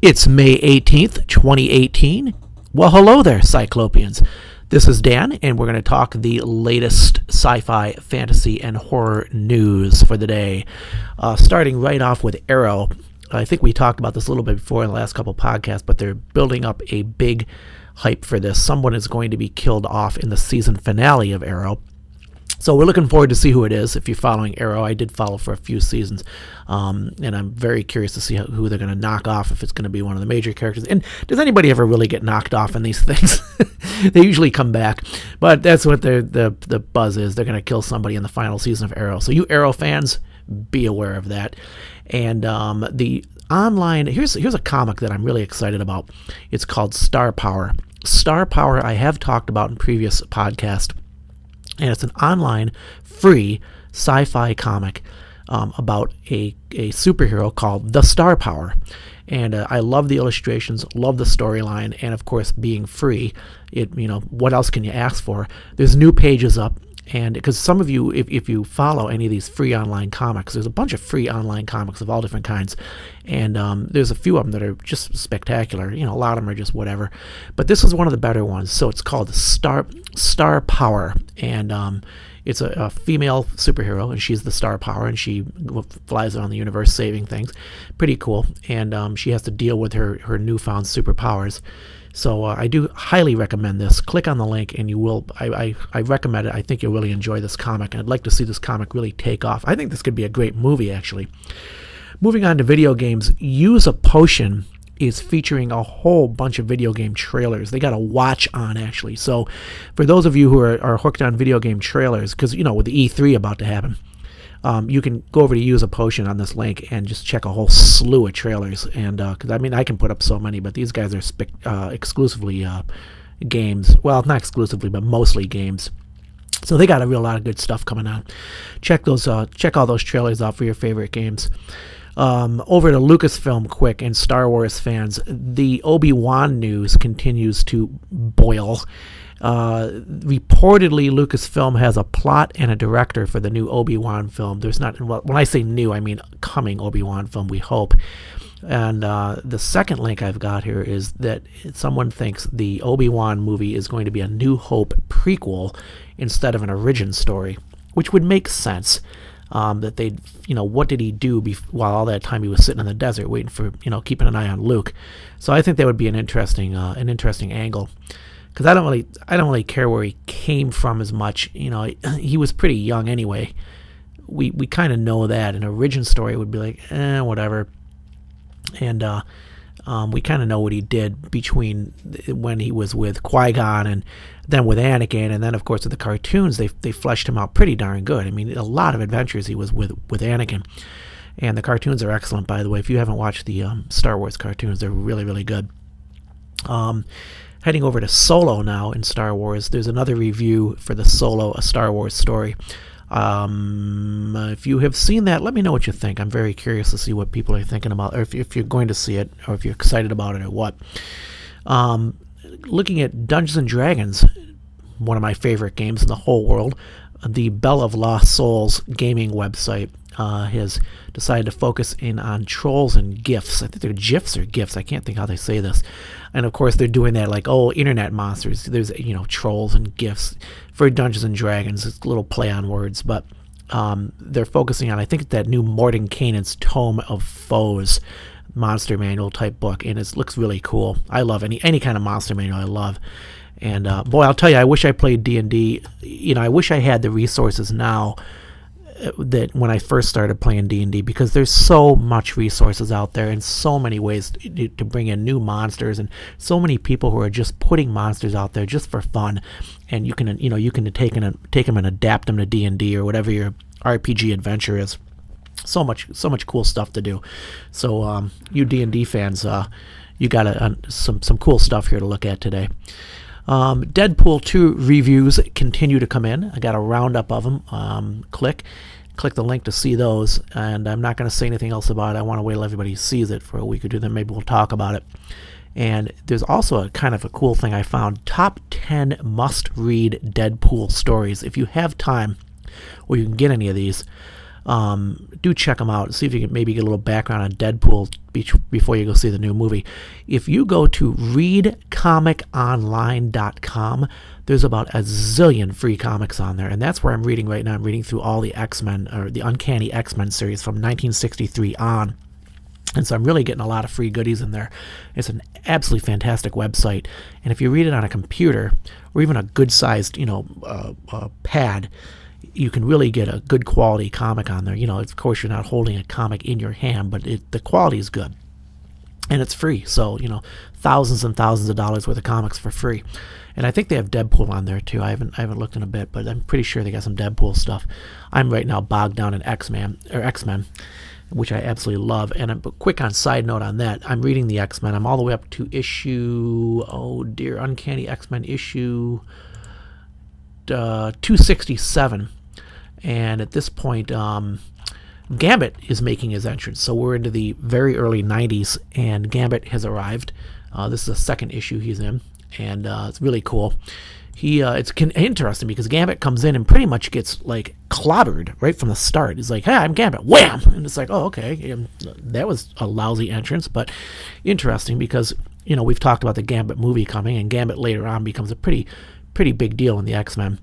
It's May 18th, 2018. Well, hello there, Cyclopians. This is Dan, and we're going to talk the latest sci-fi, fantasy, and horror news for the day. Starting right off with Arrow. I think we talked about this a little bit before in the last couple podcasts, but they're building up a big hype for this. Someone is going to be killed off in the season finale of Arrow. So we're looking forward to see who it is. If you're following Arrow, I did follow for a few seasons, and I'm very curious to see who they're going to knock off, if it's going to be one of the major characters. And does anybody ever really get knocked off in these things? They usually come back, but that's what the buzz is. They're going to kill somebody in the final season of Arrow. So you Arrow fans, be aware of that. And the online, here's a comic that I'm really excited about. It's called Star Power. Star Power I have talked about in previous podcasts. And it's an online, free sci-fi comic about a superhero called the Star Power. And I love the illustrations, love the storyline, and of course, being free, what else can you ask for? There's new pages up, and because some of you, if you follow any of these free online comics, there's a bunch of free online comics of all different kinds, and there's a few of them that are just spectacular. A lot of them are just whatever, but this is one of the better ones. So it's called Star Power, and it's a female superhero, and she's the Star Power, and she flies around the universe saving things. Pretty cool, and she has to deal with her newfound superpowers. So I do highly recommend this. Click on the link and you will, I recommend it. I think you'll really enjoy this comic, and I'd like to see this comic really take off. I think this could be a great movie, actually. Moving on to video games, Use a Potion is featuring a whole bunch of video game trailers. They got a watch on, actually. So for those of you who are hooked on video game trailers, because, with the E3 about to happen, you can go over to Use a Potion on this link and just check a whole slew of trailers. And because I can put up so many, but these guys are exclusively games. Well, not exclusively, but mostly games. So they got a lot of good stuff coming on. Check all those trailers out for your favorite games. Over to Lucasfilm quick, and Star Wars fans, the Obi-Wan news continues to boil. Reportedly, Lucasfilm has a plot and a director for the new Obi-Wan film. There's not, well, when I say new, I mean coming Obi-Wan film, we hope. And the second link I've got here is that someone thinks the Obi-Wan movie is going to be a New Hope prequel instead of an origin story, which would make sense. That they, what did he do while all that time he was sitting in the desert waiting for, keeping an eye on Luke. So I think that would be an interesting angle. Because I don't really care where he came from as much. He was pretty young anyway. We kind of know that. An origin story would be like, whatever. And we kind of know what he did between when he was with Qui-Gon and then with Anakin, and then of course with the cartoons, they fleshed him out pretty darn good. I mean, a lot of adventures he was with Anakin, and the cartoons are excellent, by the way. If you haven't watched the Star Wars cartoons, they're really, really good. Heading over to Solo now in Star Wars, there's another review for the Solo, A Star Wars Story. If you have seen that, let me know what you think. I'm very curious to see what people are thinking about, or if you're going to see it, or if you're excited about it, or what. Looking at Dungeons & Dragons, one of my favorite games in the whole world, the Bell of Lost Souls gaming website has decided to focus in on trolls and GIFs. I think they're GIFs or GIFs. I can't think how they say this. And of course, they're doing that like, internet monsters. There's, trolls and GIFs for Dungeons and Dragons. It's a little play on words, but they're focusing on, I think, that new Mordenkainen's Tome of Foes monster manual type book, and it looks really cool. I love any kind of monster manual. I love. And boy, I'll tell you, I wish I played D&D. I wish I had the resources now that when I first started playing D&D, because there's so much resources out there and so many ways to bring in new monsters, and so many people who are just putting monsters out there just for fun, and you can take them and adapt them to D&D or whatever your RPG adventure is. So much cool stuff to do. So you D&D fans, you got some cool stuff here to look at today. Deadpool 2 reviews continue to come in. I got a roundup of them. Click the link to see those, and I'm not going to say anything else about it. I want to wait till everybody sees it for a week or two, then maybe we'll talk about it. And there's also a kind of a cool thing I found, top 10 must-read Deadpool stories. If you have time, or you can get any of these, Do check them out. See if you can maybe get a little background on Deadpool before you go see the new movie. If you go to readcomiconline.com, there's about a zillion free comics on there, and that's where I'm reading right now. I'm reading through all the X-Men, or the Uncanny X-Men series from 1963 on. And so I'm really getting a lot of free goodies in there. It's an absolutely fantastic website. And if you read it on a computer or even a good-sized, pad, you can really get a good quality comic on there. Of course, you're not holding a comic in your hand, but the quality is good. And it's free. So, thousands and thousands of dollars worth of comics for free. And I think they have Deadpool on there too. I haven't looked in a bit, but I'm pretty sure they got some Deadpool stuff. I'm right now bogged down in X-Men, which I absolutely love. And a quick side note on that, I'm reading the X-Men. I'm all the way up to Uncanny X-Men issue 267. And at this point, Gambit is making his entrance. So we're into the very early 90s, and Gambit has arrived. This is the second issue he's in, and it's really cool. It's interesting because Gambit comes in and pretty much gets like clobbered right from the start. He's like, "Hey, I'm Gambit," wham, and it's like, "Oh, okay." That was a lousy entrance, but interesting because we've talked about the Gambit movie coming, and Gambit later on becomes a pretty big deal in the X-Men.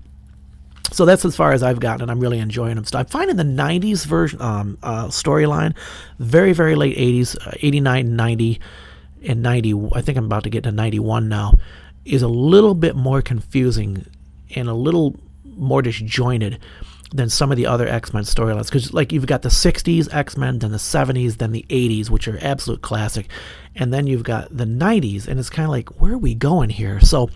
So that's as far as I've gotten, and I'm really enjoying them. So I'm finding the 90s version storyline, very, very late 80s, 89, 90, and 90. I think I'm about to get to 91 now. Is a little bit more confusing and a little more disjointed than some of the other X-Men storylines. Because like you've got the 60s X-Men, then the 70s, then the 80s, which are absolute classic. And then you've got the 90s, and it's kind of like, where are we going here? So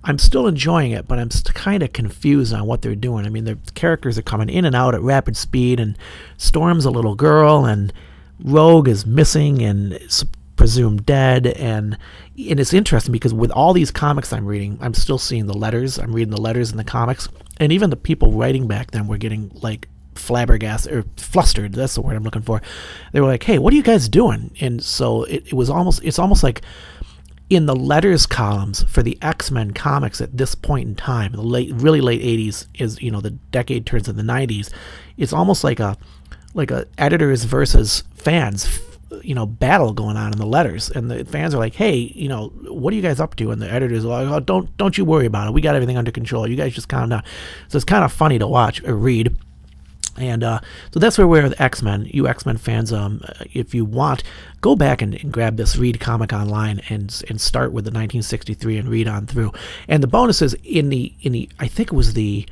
I'm still enjoying it, but I'm kind of confused on what they're doing. I mean, the characters are coming in and out at rapid speed, and Storm's a little girl, and Rogue is missing and is presumed dead, and it's interesting because with all these comics I'm reading, I'm still seeing the letters. I'm reading the letters in the comics, and even the people writing back then were getting like flabbergasted or flustered. That's the word I'm looking for. They were like, "Hey, what are you guys doing?" And so it's almost like in the letters columns for the X-Men comics at this point in time, the really late 80s is, the decade turns in the 90s. It's almost like a editors versus fans battle going on in the letters, and the fans are like, "Hey, what are you guys up to?" And the editors are like, "Oh, don't you worry about it. We got everything under control. You guys just calm down." So it's kind of funny to watch or read. And so that's where we're with X-Men. You X-Men fans, if you want, go back and grab this Read Comic Online and start with the 1963 and read on through. And the bonuses in the I think it was the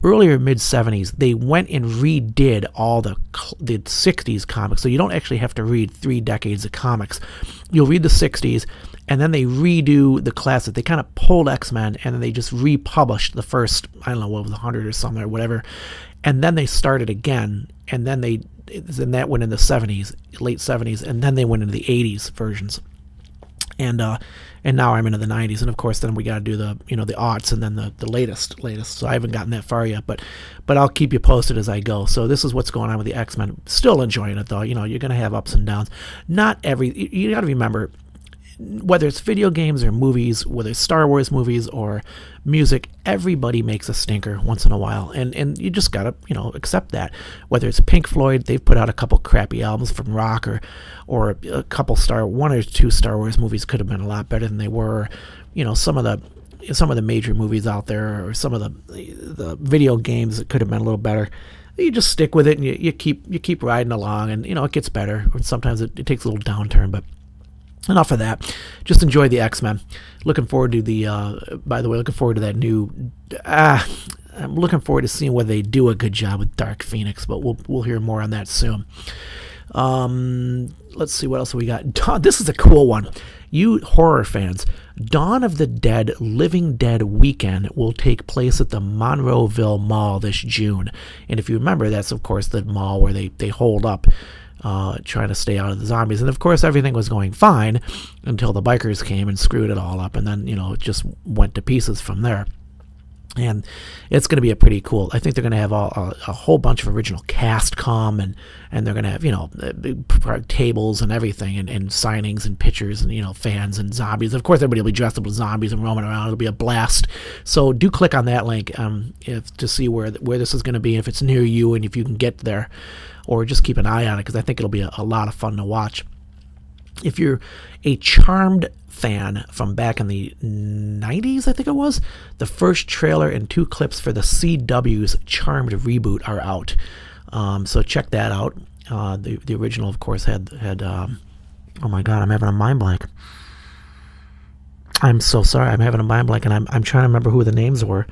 earlier mid-70s, they went and redid all the 60s comics. So you don't actually have to read 3 decades of comics. You'll read the 60s, and then they redo the classic. They kind of pulled X-Men, and then they just republished the first, I don't know, what was 100 or something or whatever. And then they started again, and then that went in the 70s, late 70s, and then they went into the 80s versions. And now I'm into the 90s, and of course then we got to do the the aughts and then the latest. So I haven't gotten that far yet, but I'll keep you posted as I go. So this is what's going on with the X-Men. Still enjoying it though. You're gonna have ups and downs. You got to remember, whether it's video games or movies, whether it's Star Wars movies or music, everybody makes a stinker once in a while, and you just gotta accept that. Whether it's Pink Floyd, they've put out a couple crappy albums from rock, or a couple one or two Star Wars movies could have been a lot better than they were. Some of the major movies out there, or some of the video games that could have been a little better. You just stick with it, and you keep riding along, and it gets better. Sometimes it takes a little downturn, but enough of that. Just enjoy the X-Men. Looking forward to looking forward to that new. I'm looking forward to seeing whether they do a good job with Dark Phoenix, but we'll hear more on that soon. Let's see what else we got. This is a cool one. You horror fans, Dawn of the Dead Living Dead Weekend will take place at the Monroeville Mall this June. And if you remember, that's of course the mall where they hold up, trying to stay out of the zombies. And of course everything was going fine until the bikers came and screwed it all up, and then it just went to pieces from there. And it's going to be a pretty cool. I think they're going to have a whole bunch of original cast come, and they're going to have tables and everything, and signings and pictures, and fans and zombies. Of course, everybody will be dressed up as zombies and roaming around. It'll be a blast. So do click on that link to see where this is going to be, if it's near you, and if you can get there, or just keep an eye on it, because I think it'll be a lot of fun to watch. If you're a Charmed fan from back in the 90s, I think it was, the first trailer and 2 clips for the CW's Charmed reboot are out. So check that out. The original, of course, had oh my God, I'm having a mind blank. I'm so sorry, I'm having a mind blank, and I'm trying to remember who the names were.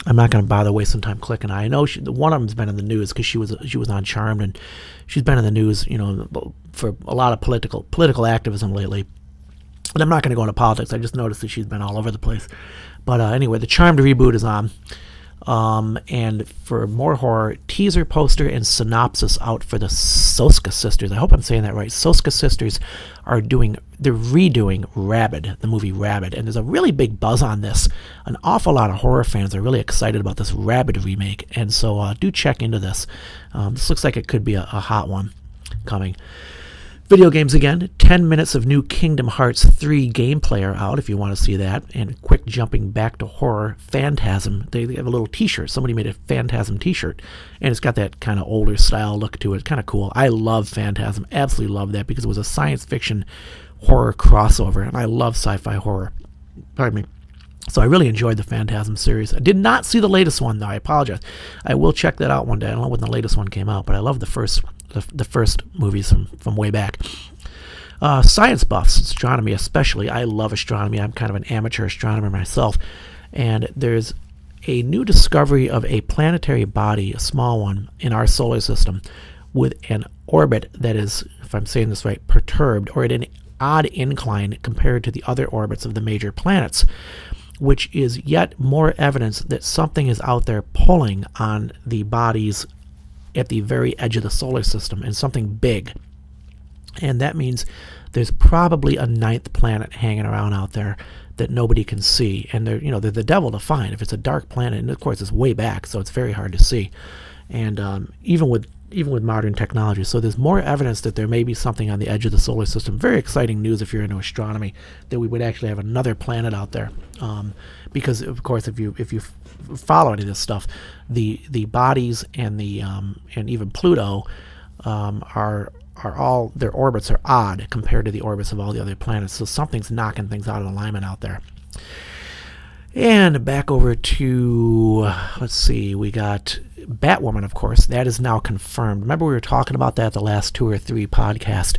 I'm not going to bother wasting time clicking. I know one of them's been in the news because she was on Charmed, and she's been in the news, for a lot of political activism lately. And I'm not going to go into politics. I just noticed that she's been all over the place. But anyway, the Charmed reboot is on. And for more horror, teaser poster and synopsis out for the Soska Sisters. I hope I'm saying that right. Soska Sisters they're redoing Rabid, the movie Rabid. And there's a really big buzz on this. An awful lot of horror fans are really excited about this Rabid remake. And so do check into this. This looks like it could be a hot one coming. Video games again, 10 minutes of new Kingdom Hearts 3 gameplay are out if you want to see that. And quick jumping back to horror, Phantasm. They have a little t-shirt. Somebody made a Phantasm t-shirt. And it's got that kind of older style look to it. Kind of cool. I love Phantasm. Absolutely love that because it was a science fiction horror crossover. And I love sci-fi horror. Pardon me. So I really enjoyed the Phantasm series. I did not see the latest one, though. I apologize. I will check that out one day. I don't know when the latest one came out, but I love the first movies from way back. Science buffs, astronomy especially. I love astronomy. I'm kind of an amateur astronomer myself. And there's a new discovery of a planetary body, a small one, in our solar system with an orbit that is, if I'm saying this right, perturbed, or at an odd incline compared to the other orbits of the major planets, which is yet more evidence that something is out there pulling on the bodies at the very edge of the solar system, and something big. And that means there's probably a 9th planet hanging around out there that nobody can see. And they're the devil to find if it's a dark planet. And of course, it's way back, so it's very hard to see. And even with modern technology. So there's more evidence that there may be something on the edge of the solar system. Very exciting news if you're into astronomy, that we would actually have another planet out there. Because of course, if you follow any of this stuff, the bodies and the and even Pluto are all, their orbits are odd compared to the orbits of all the other planets. So something's knocking things out of alignment out there. And back over to, let's see, we got Batwoman, of course. That is now confirmed. Remember we were talking about that the last 2 or 3 podcasts.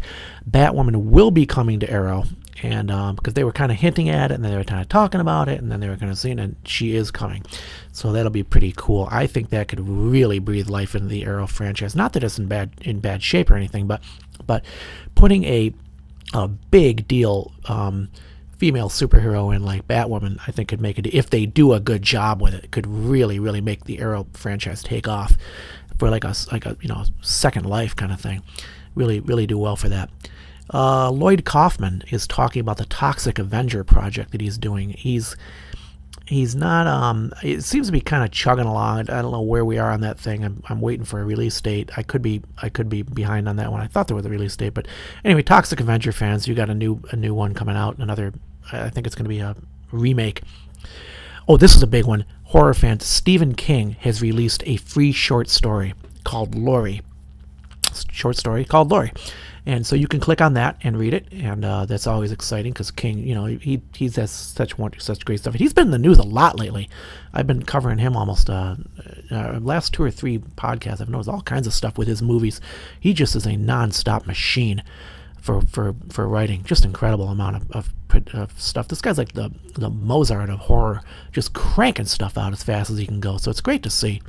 Batwoman will be coming to Arrow, and because they were kind of hinting at it, and then they were kind of talking about it, and then they were going to see it, and she is coming. So that'll be pretty cool. I think that could really breathe life into the Arrow franchise. Not that it's in bad shape or anything, but putting a big deal female superhero in like Batwoman, I think could make it, if they do a good job with it, could really, really make the Arrow franchise take off for like a second life kind of thing. Really, really do well for that. Lloyd Kaufman is talking about the Toxic Avenger project that he's doing. He's not, it seems to be kind of chugging along. I don't know where we are on that thing. I'm waiting for a release date. I could be behind on that one. I thought there was a release date, but anyway, Toxic Avenger fans, you got a new one coming out. I think it's going to be a remake. Oh, this is a big one. Horror fans, Stephen King has released a free short story called Laurie. And so you can click on that and read it, and that's always exciting because King, he has such great stuff. He's been in the news a lot lately. I've been covering him almost last 2 or 3 podcasts. I've noticed all kinds of stuff with his movies. He just is a non-stop machine for writing. Just incredible amount of stuff. This guy's like the Mozart of horror, just cranking stuff out as fast as he can go. So it's great to see.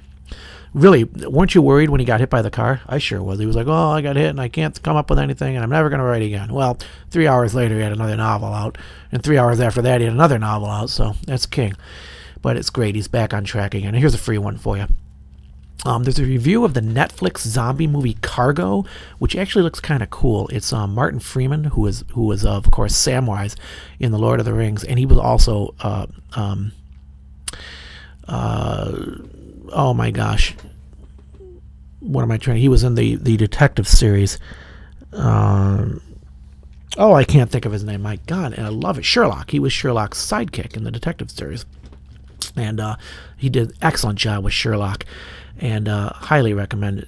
Really, weren't you worried when he got hit by the car? I sure was. He was like, oh, I got hit and I can't come up with anything and I'm never going to write again. Well, 3 hours later, he had another novel out. And 3 hours after that, he had another novel out. So that's King. But it's great. He's back on track again. And here's a free one for you. There's a review of the Netflix zombie movie Cargo, which actually looks kind of cool. It's Martin Freeman, who was of course Samwise in The Lord of the Rings, and he was also Oh my gosh, what am I trying? He was in the detective series. I can't think of his name. My God, and I love it. Sherlock. He was Sherlock's sidekick in the detective series, and he did an excellent job with Sherlock, and highly recommend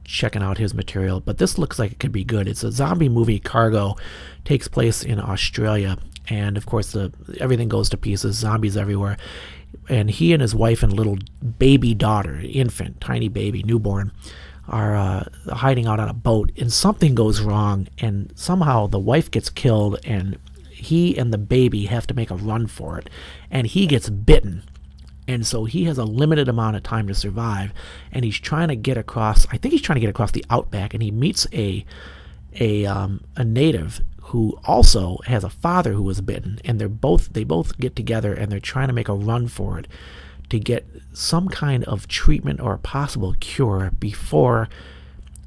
checking out his material. But this looks like it could be good. It's a zombie movie. Cargo takes place in Australia, and of course everything goes to pieces. Zombies everywhere, and he and his wife and little baby daughter, infant, tiny baby, newborn, are hiding out on a boat, and something goes wrong, and somehow the wife gets killed, and he and the baby have to make a run for it, and he gets bitten, and so he has a limited amount of time to survive, and he's trying to get across. I think he's trying to get across the outback, and he meets a native who also has a father who was bitten, and they both get together, and they're trying to make a run for it to get some kind of treatment or a possible cure before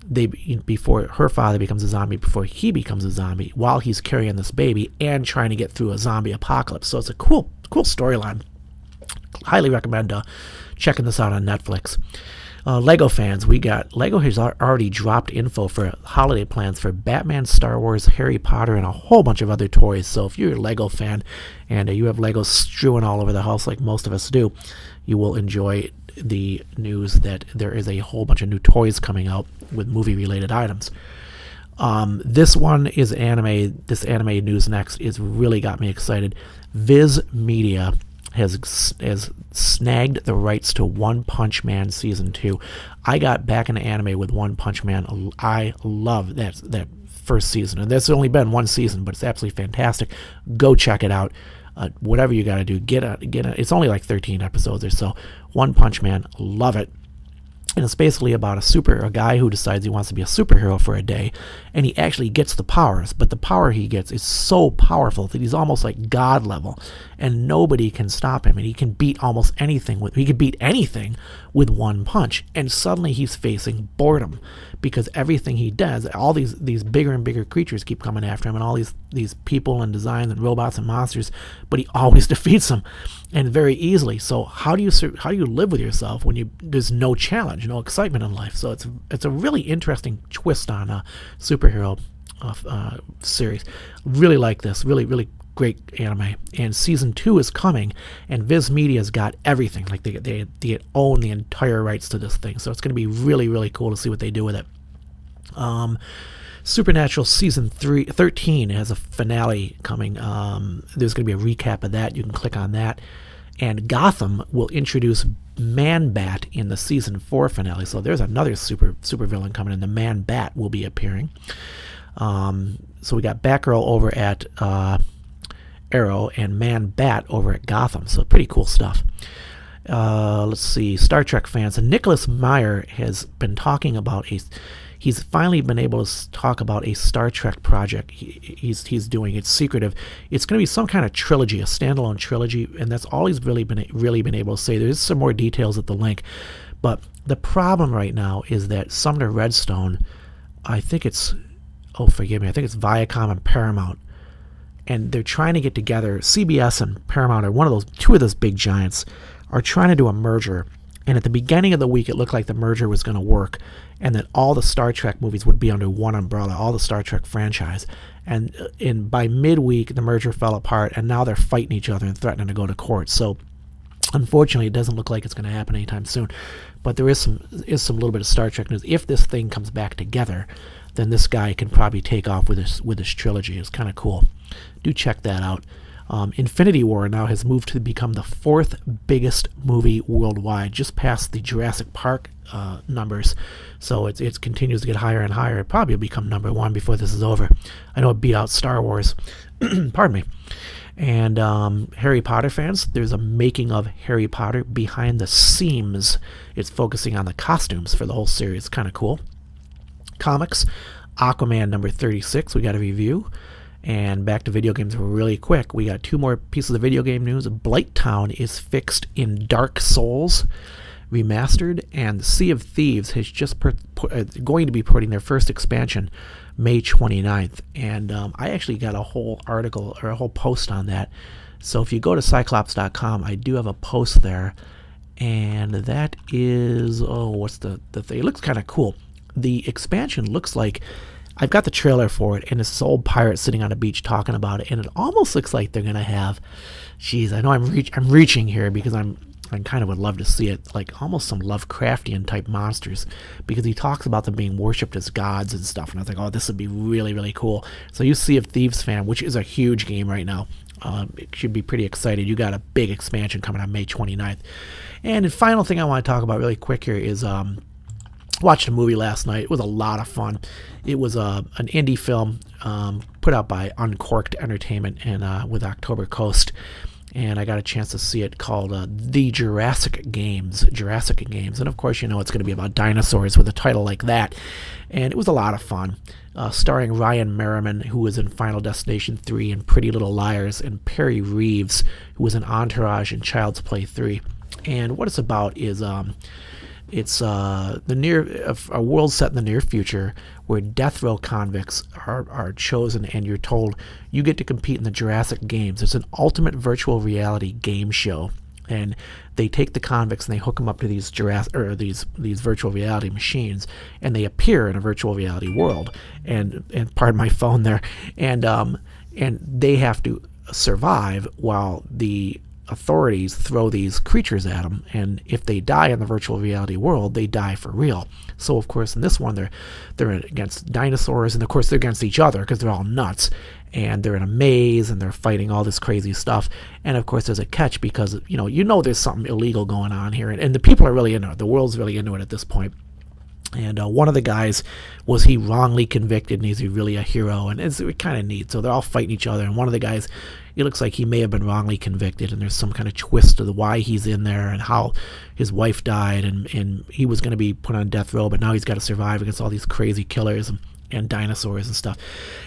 her father becomes a zombie, before he becomes a zombie, while he's carrying this baby and trying to get through a zombie apocalypse. So it's a cool storyline. Highly recommend checking this out on Netflix. Lego fans, Lego has already dropped info for holiday plans for Batman, Star Wars, Harry Potter, and a whole bunch of other toys. So if you're a Lego fan and you have Legos strewing all over the house like most of us do, you will enjoy the news that there is a whole bunch of new toys coming out with movie-related items. This one is anime. This anime news next is really got me excited. Viz Media has snagged the rights to One Punch Man Season 2. I got back into anime with One Punch Man. I love that first season. And there's only been one season, but it's absolutely fantastic. Go check it out. Whatever you got to do, get it. It's only like 13 episodes or so. One Punch Man, love it. And it's basically about a guy who decides he wants to be a superhero for a day, and he actually gets the powers, but the power he gets is so powerful that he's almost like God level, and nobody can stop him, and he can beat almost anything with one punch. And suddenly he's facing boredom, because everything he does, all these bigger and bigger creatures keep coming after him, and all these people and designs and robots and monsters, but he always defeats them, and very easily. So how do you live with yourself when there's no challenge, no excitement in life? So it's a really interesting twist on a superhero series. Really like this. Really great anime. And season 2 is coming, and Viz Media's got everything. Like they own the entire rights to this thing. So it's going to be really cool to see what they do with it. Supernatural season 13 has a finale coming. There's going to be a recap of that. You can click on that. And Gotham will introduce Man-Bat in the season 4 finale. So there's another super villain coming in. The Man-Bat will be appearing. So we got Batgirl over at Arrow and Man-Bat over at Gotham. So pretty cool stuff. Let's see. Star Trek fans. Nicholas Meyer has been talking about he's finally been able to talk about a Star Trek project he's doing. It's secretive. It's going to be some kind of trilogy, a standalone trilogy, and that's all he's really been able to say. There's some more details at the link, but the problem right now is that Sumner Redstone, I think it's Viacom and Paramount, and they're trying to get together. CBS and Paramount are two of those big giants are trying to do a merger. And at the beginning of the week, it looked like the merger was going to work, and that all the Star Trek movies would be under one umbrella, all the Star Trek franchise. And by midweek, the merger fell apart, and now they're fighting each other and threatening to go to court. So, unfortunately, it doesn't look like it's going to happen anytime soon. But there is some little bit of Star Trek news. If this thing comes back together, then this guy can probably take off with this trilogy. It's kind of cool. Do check that out. Infinity War now has moved to become the 4th biggest movie worldwide, just past the Jurassic Park numbers. So it continues to get higher and higher. It probably will become number 1 before this is over. I know it beat out Star Wars. Pardon me. And Harry Potter fans, there's a making of Harry Potter behind the seams. It's focusing on the costumes for the whole series. It's kind of cool. Comics, Aquaman number 36, we got a review. And back to video games really quick. We got 2 more pieces of video game news. Blighttown is fixed in Dark Souls Remastered, and Sea of Thieves has just going to be putting their first expansion May 29th. And I actually got a whole article or a whole post on that. So if you go to Sci-Clops.com, I do have a post there And that is, what's the thing? It looks kind of cool. The expansion looks like, I've got the trailer for it, and it's this old pirate sitting on a beach talking about it, and it almost looks like they're gonna have, geez, I know I'm reaching here because I kind of would love to see it, like almost some Lovecraftian type monsters, because he talks about them being worshipped as gods and stuff, and I was like, oh, this would be really, really cool. So you Sea of Thieves fan, which is a huge game right now, it should be pretty excited. You got a big expansion coming on May 29th. And the final thing I want to talk about really quick here is watched a movie last night. It was a lot of fun. It was an indie film put out by Uncorked Entertainment and with October Coast. And I got a chance to see it, called The Jurassic Games. Jurassic Games. And of course, you know it's going to be about dinosaurs with a title like that. And it was a lot of fun. Starring Ryan Merriman, who was in Final Destination 3 and Pretty Little Liars, and Perry Reeves, who was in Entourage and Child's Play 3. And what it's about is it's a world set in the near future where death row convicts are chosen, and you're told you get to compete in the Jurassic Games. It's an ultimate virtual reality game show, and they take the convicts and they hook them up to these these virtual reality machines, and they appear in a virtual reality world. And pardon my phone there, and they have to survive while the authorities throw these creatures at them, and if they die in the virtual reality world, they die for real. So of course in this one they're against dinosaurs, and of course they're against each other because they're all nuts, and they're in a maze and they're fighting all this crazy stuff. And of course there's a catch, because you know there's something illegal going on here, and the people are really into it. The world's really into it at this point. And one of the guys, was he wrongly convicted, and is he really a hero? And it's kind of neat. So they're all fighting each other, and one of the guys, it looks like he may have been wrongly convicted, and there's some kind of twist to the why he's in there and how his wife died, and he was going to be put on death row, but now he's got to survive against all these crazy killers and dinosaurs and stuff.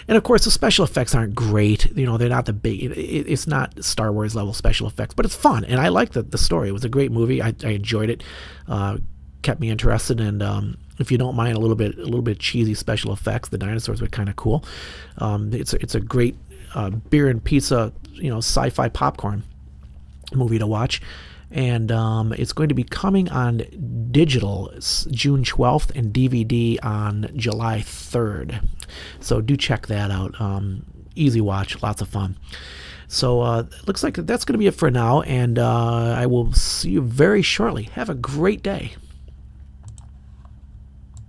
And of course the special effects aren't great. They're not the big, it's not Star Wars level special effects, but it's fun, and I liked the story. It was a great movie. I enjoyed it. Kept me interested, and if you don't mind a little bit cheesy special effects, the dinosaurs were kind of cool. It's a great beer and pizza, sci-fi popcorn movie to watch, and it's going to be coming on digital June 12th and DVD on July 3rd. So do check that out. Easy watch, lots of fun. So it looks like that's going to be it for now, and I will see you very shortly. Have a great day.